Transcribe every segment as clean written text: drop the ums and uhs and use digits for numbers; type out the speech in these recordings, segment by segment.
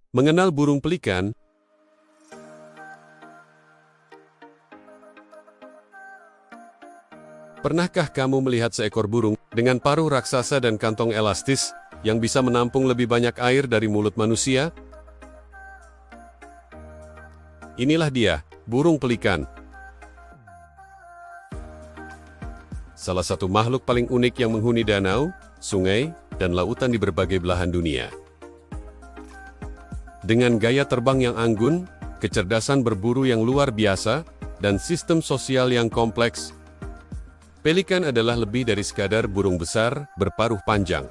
Mengenal burung pelikan? Pernahkah kamu melihat seekor burung dengan paruh raksasa dan kantong elastis yang bisa menampung lebih banyak air dari mulut manusia? Inilah dia, burung pelikan. Salah satu makhluk paling unik yang menghuni danau, sungai, dan lautan di berbagai belahan dunia. Dengan gaya terbang yang anggun, kecerdasan berburu yang luar biasa, dan sistem sosial yang kompleks, pelikan adalah lebih dari sekadar burung besar berparuh panjang.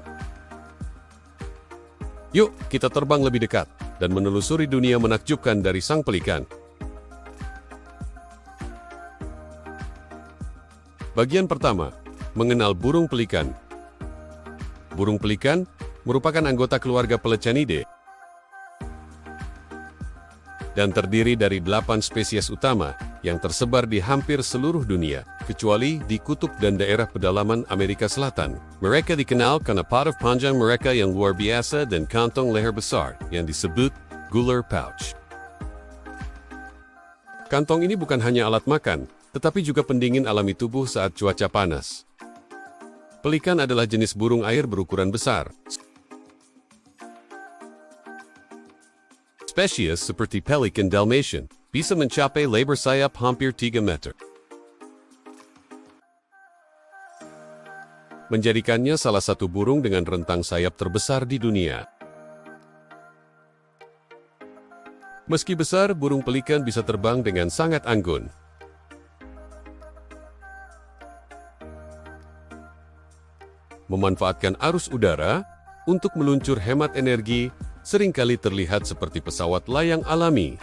Yuk, kita terbang lebih dekat dan menelusuri dunia menakjubkan dari sang pelikan. Bagian pertama, mengenal burung pelikan. Burung pelikan merupakan anggota keluarga Pelecanidae dan terdiri dari 8 spesies utama yang tersebar di hampir seluruh dunia, kecuali di kutub dan daerah pedalaman Amerika Selatan. Mereka dikenal karena paruh panjang mereka yang luar biasa dan kantong leher besar yang disebut gular pouch. Kantong ini bukan hanya alat makan, tetapi juga pendingin alami tubuh saat cuaca panas. Pelikan adalah jenis burung air berukuran besar. Spesies seperti Pelican Dalmatian bisa mencapai lebar sayap hampir 3 meter. Menjadikannya salah satu burung dengan rentang sayap terbesar di dunia. Meski besar, burung pelikan bisa terbang dengan sangat anggun. Memanfaatkan arus udara untuk meluncur hemat energi, seringkali terlihat seperti pesawat layang alami.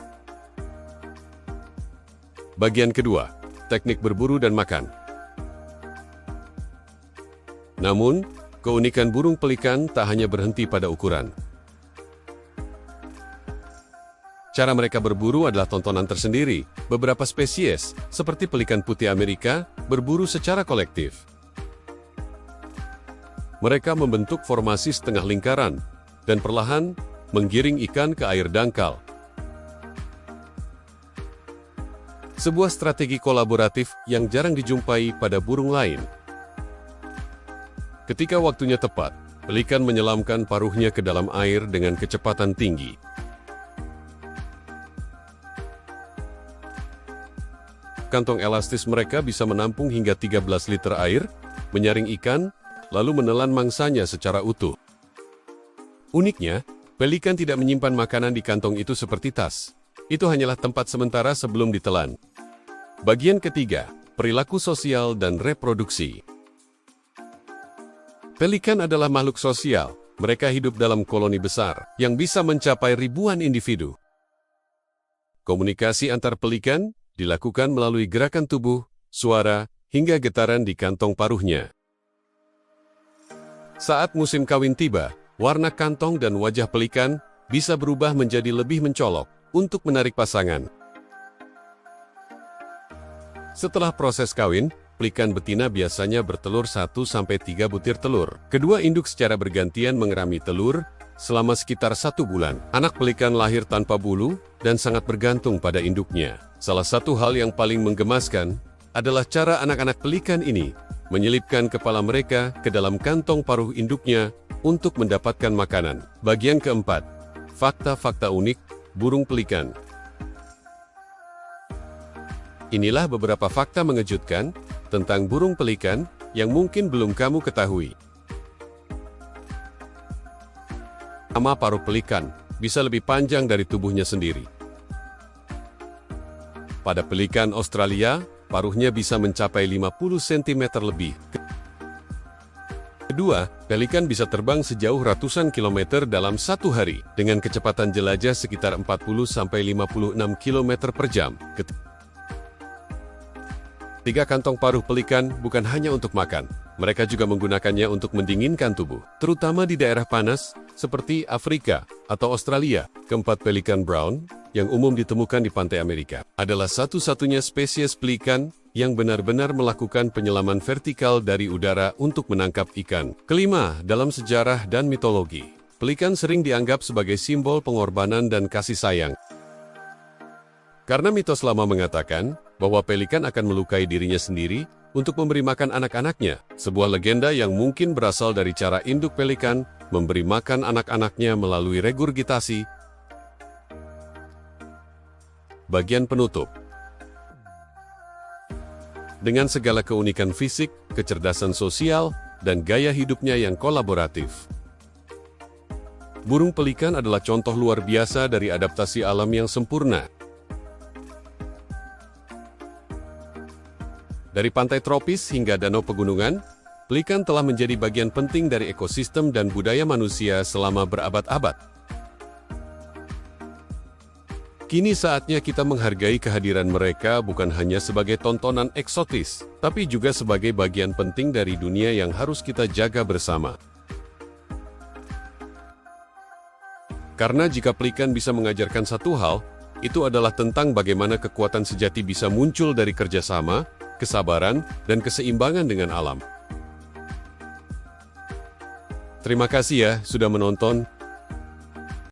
Bagian kedua, teknik berburu dan makan. Namun, keunikan burung pelikan tak hanya berhenti pada ukuran. Cara mereka berburu adalah tontonan tersendiri. Beberapa spesies, seperti pelikan putih Amerika, berburu secara kolektif. Mereka membentuk formasi setengah lingkaran, dan perlahan menggiring ikan ke air dangkal. Sebuah strategi kolaboratif yang jarang dijumpai pada burung lain. Ketika waktunya tepat, pelikan menyelamkan paruhnya ke dalam air dengan kecepatan tinggi. Kantong elastis mereka bisa menampung hingga 13 liter air, menyaring ikan, lalu menelan mangsanya secara utuh. Uniknya, pelikan tidak menyimpan makanan di kantong itu seperti tas. Itu hanyalah tempat sementara sebelum ditelan. Bagian ketiga, perilaku sosial dan reproduksi. Pelikan adalah makhluk sosial. Mereka hidup dalam koloni besar yang bisa mencapai ribuan individu. Komunikasi antar pelikan dilakukan melalui gerakan tubuh, suara, hingga getaran di kantong paruhnya. Saat musim kawin tiba, warna kantong dan wajah pelikan bisa berubah menjadi lebih mencolok untuk menarik pasangan. Setelah proses kawin, pelikan betina biasanya bertelur 1-3 butir telur. Kedua induk secara bergantian mengerami telur selama sekitar 1 bulan. Anak pelikan lahir tanpa bulu dan sangat bergantung pada induknya. Salah satu hal yang paling menggemaskan adalah cara anak-anak pelikan ini menyelipkan kepala mereka ke dalam kantong paruh induknya untuk mendapatkan makanan. Bagian keempat, fakta-fakta unik burung pelikan. Inilah beberapa fakta mengejutkan tentang burung pelikan yang mungkin belum kamu ketahui. Nama paruh pelikan bisa lebih panjang dari tubuhnya sendiri. Pada pelikan Australia, paruhnya bisa mencapai 50 cm lebih. Kedua, pelikan bisa terbang sejauh ratusan kilometer dalam 1 hari, dengan kecepatan jelajah sekitar 40-56 km per jam. Ketiga, kantong paruh pelikan bukan hanya untuk makan. Mereka juga menggunakannya untuk mendinginkan tubuh, terutama di daerah panas, seperti Afrika atau Australia. Keempat, pelikan brown, yang umum ditemukan di pantai Amerika, adalah satu-satunya spesies pelikan yang benar-benar melakukan penyelaman vertikal dari udara untuk menangkap ikan. Kelima, dalam sejarah dan mitologi, Pelikan sering dianggap sebagai simbol pengorbanan dan kasih sayang. Karena mitos lama mengatakan bahwa pelikan akan melukai dirinya sendiri untuk memberi makan anak-anaknya, sebuah legenda yang mungkin berasal dari cara induk pelikan memberi makan anak-anaknya melalui regurgitasi. Bagian penutup. Dengan segala keunikan fisik, kecerdasan sosial, dan gaya hidupnya yang kolaboratif, burung pelikan adalah contoh luar biasa dari adaptasi alam yang sempurna. Dari pantai tropis hingga danau pegunungan, pelikan telah menjadi bagian penting dari ekosistem dan budaya manusia selama berabad-abad. Kini saatnya kita menghargai kehadiran mereka bukan hanya sebagai tontonan eksotis, tapi juga sebagai bagian penting dari dunia yang harus kita jaga bersama. Karena jika pelikan bisa mengajarkan satu hal, itu adalah tentang bagaimana kekuatan sejati bisa muncul dari kerjasama, kesabaran, dan keseimbangan dengan alam. Terima kasih ya sudah menonton.